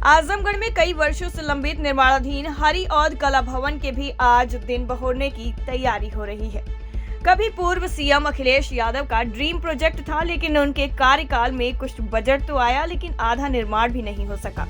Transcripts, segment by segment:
आजमगढ़ में कई वर्षों से लंबित निर्माणाधीन हरि औद कला भवन के भी आज दिन बहोरने की तैयारी हो रही है। कभी पूर्व सीएम अखिलेश यादव का ड्रीम प्रोजेक्ट था, लेकिन उनके कार्यकाल में कुछ बजट तो आया, लेकिन आधा निर्माण भी नहीं हो सका।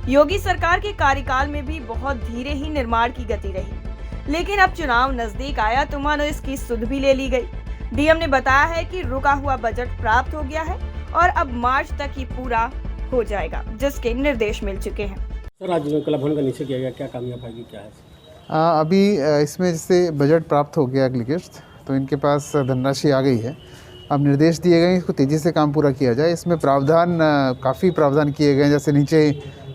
योगी सरकार के कार्यकाल में भी बहुत धीरे ही निर्माण की गति रही, लेकिन अब चुनाव नजदीक आया तो मानो इसकी सुध भी ले ली गई। डीएम ने बताया है कि रुका हुआ बजट प्राप्त हो गया है और अब मार्च तक ही पूरा हो जाएगा, जिसके निर्देश मिल चुके हैं। सर, आज कला भवन का निश्चय किया गया, क्या कामयाब पाएगी, क्या है? अभी इसमें जैसे बजट प्राप्त हो गया अगली किस्त, तो इनके पास धनराशि आ गई है। अब निर्देश दिए गए हैं इसको तेज़ी से काम पूरा किया जाए। इसमें प्रावधान काफ़ी प्रावधान किए गए हैं। जैसे नीचे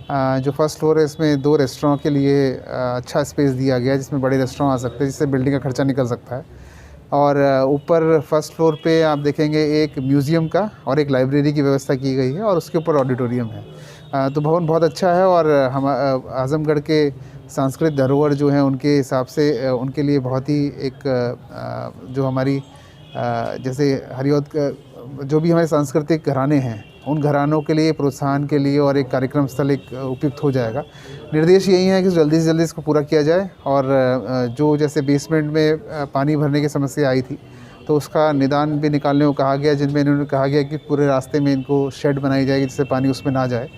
जो फर्स्ट फ्लोर है, इसमें 2 रेस्टोरेंट के लिए अच्छा स्पेस दिया गया है, जिसमें बड़े रेस्टोरेंट आ सकते हैं, जिससे बिल्डिंग का खर्चा निकल सकता है। और ऊपर फर्स्ट फ्लोर पे आप देखेंगे एक म्यूज़ियम का और एक लाइब्रेरी की व्यवस्था की गई है, और उसके ऊपर ऑडिटोरियम है। तो भवन बहुत अच्छा है, और हम आज़मगढ़ के सांस्कृतिक धरोहर जो हैं उनके हिसाब से उनके लिए बहुत ही एक जो हमारी जैसे हरिऔध का जो भी हमारे सांस्कृतिक घराने हैं, उन घरानों के लिए प्रोत्साहन के लिए और एक कार्यक्रम स्थल एक उपयुक्त हो जाएगा। निर्देश यही है कि जल्दी से जल्दी इसको पूरा किया जाए, और जो जैसे बेसमेंट में पानी भरने की समस्या आई थी, तो उसका निदान भी निकालने को कहा गया, जिनमें इन्होंने कहा गया कि पूरे रास्ते में इनको शेड बनाई जाएगी जिससे पानी उसमें ना जाए।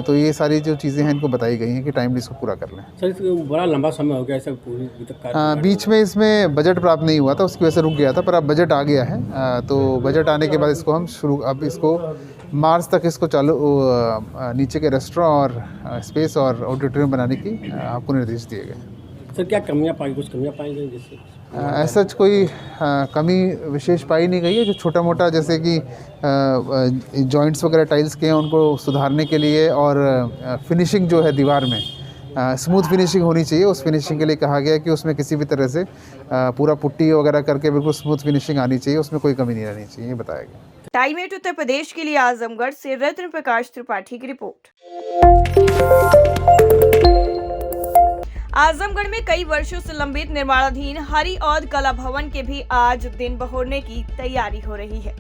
तो ये सारी जो चीज़ें हैं इनको बताई गई हैं कि टाइमली इसको पूरा कर लें। सर, इसको बड़ा लंबा समय हो गया ऐसा पूरी बीच में इसमें बजट प्राप्त नहीं हुआ था, उसकी वजह से रुक गया था, पर अब बजट आ गया है। तो बजट आने के बाद इसको हम अब इसको मार्च तक इसको चालू नीचे के रेस्टोरेंट और स्पेस और ऑडिटोरियम बनाने की आपको निर्देश दिए गए। सर, क्या कमियाँ पाई, कुछ कमियाँ पाई गई जिससे? ऐसा कोई कमी विशेष पाई नहीं गई है। जो छोटा मोटा जैसे कि जॉइंट्स वगैरह टाइल्स के हैं, उनको सुधारने के लिए, और फिनिशिंग जो है दीवार में स्मूथ फिनिशिंग होनी चाहिए, उस फिनिशिंग के लिए कहा गया कि उसमें किसी भी तरह से पूरा पुट्टी वगैरह करके बिल्कुल स्मूथ फिनिशिंग आनी चाहिए, उसमें कोई कमी नहीं रहनी चाहिए, ये बताया गया। टाइम 8 उत्तर प्रदेश के लिए आजमगढ़ से रत्न प्रकाश त्रिपाठी की रिपोर्ट। आजमगढ़ में कई वर्षों से लंबित निर्माणाधीन हरि औद कला भवन के भी आज दिन बहोरने की तैयारी हो रही है।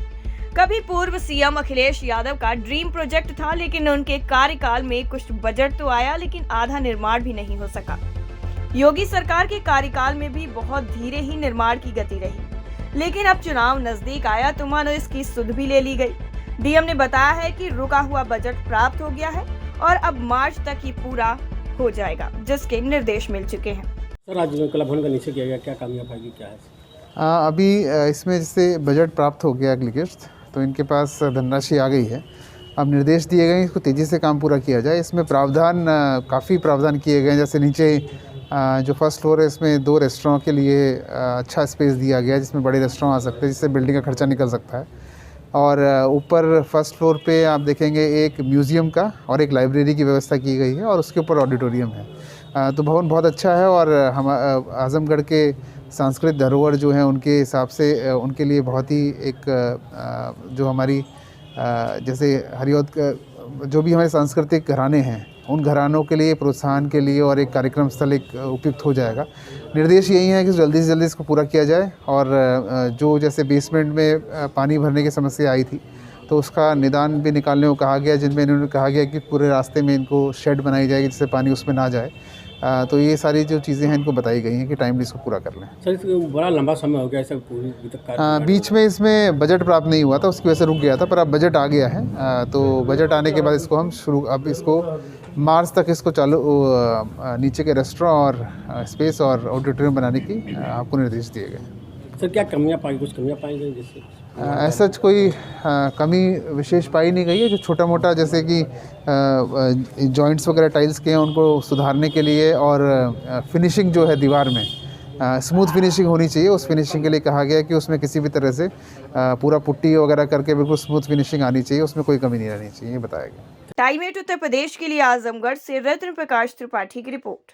कभी पूर्व सीएम अखिलेश यादव का ड्रीम प्रोजेक्ट था, लेकिन उनके कार्यकाल में कुछ बजट तो आया, लेकिन आधा निर्माण भी नहीं हो सका। योगी सरकार के कार्यकाल में भी बहुत धीरे ही निर्माण की गति रही, लेकिन अब चुनाव नजदीक आया तो मानो इसकी सुध भी ले ली गई। डीएम ने बताया है कि रुका हुआ बजट प्राप्त हो गया है और अब मार्च तक ही पूरा हो जाएगा, जिसके निर्देश मिल चुके हैं। सर, आज कला भवन का निश्चय किया गया, क्या कामयाब पाएगी, क्या है? अभी इसमें जैसे बजट प्राप्त हो गया अगली किस्त, तो इनके पास धनराशि आ गई है। अब निर्देश दिए गए हैं इसको तेज़ी से काम पूरा किया जाए। इसमें प्रावधान काफ़ी प्रावधान किए गए हैं। जैसे नीचे जो फर्स्ट फ्लोर है, इसमें 2 रेस्टोरेंट के लिए अच्छा स्पेस दिया गया है, जिसमें बड़े रेस्टोरेंट आ सकते हैं, जिससे बिल्डिंग का खर्चा निकल सकता है। और ऊपर फर्स्ट फ्लोर पे आप देखेंगे एक म्यूज़ियम का और एक लाइब्रेरी की व्यवस्था की गई है, और उसके ऊपर ऑडिटोरियम है। तो भवन बहुत अच्छा है, और हम आज़मगढ़ के सांस्कृतिक धरोहर जो हैं उनके हिसाब से उनके लिए बहुत ही एक जो हमारी जैसे हरिऔध का जो भी हमारे सांस्कृतिक घराने हैं, उन घरानों के लिए प्रोत्साहन के लिए और एक कार्यक्रम स्थल एक उपयुक्त हो जाएगा। निर्देश यही है कि जल्दी से जल्दी इसको पूरा किया जाए, और जो जैसे बेसमेंट में पानी भरने की समस्या आई थी, तो उसका निदान भी निकालने को कहा गया, जिनमें इन्होंने कहा गया कि पूरे रास्ते में इनको शेड बनाई जाएगी जिससे पानी उसमें ना जाए। तो ये सारी जो चीज़ें हैं इनको बताई गई हैं कि टाइमली इसको पूरा कर लें। सर, इसको बड़ा लंबा समय हो गया ऐसा पूरी बीच में इसमें बजट प्राप्त नहीं हुआ था, उसकी वजह से रुक गया था, पर अब बजट आ गया है। तो बजट आने के बाद इसको हम अब इसको मार्च तक इसको चालू नीचे के रेस्टोरेंट और स्पेस और ऑडिटोरियम बनाने की आपको निर्देश दिए गए। सर, क्या कमियाँ पाई, कुछ कमियाँ पाई गई जिससे? ऐसा कोई कमी विशेष पाई नहीं गई है। जो छोटा मोटा जैसे कि जॉइंट्स वगैरह टाइल्स के हैं, उनको सुधारने के लिए, और फिनिशिंग जो है दीवार में स्मूथ फिनिशिंग होनी चाहिए, उस फिनिशिंग के लिए कहा गया कि उसमें किसी भी तरह से पूरा पुट्टी वगैरह करके बिल्कुल स्मूथ फिनिशिंग आनी चाहिए, उसमें कोई कमी नहीं रहनी चाहिए, ये बताया गया। टाइम 8 उत्तर प्रदेश के लिए आजमगढ़ से रत्न प्रकाश त्रिपाठी की रिपोर्ट।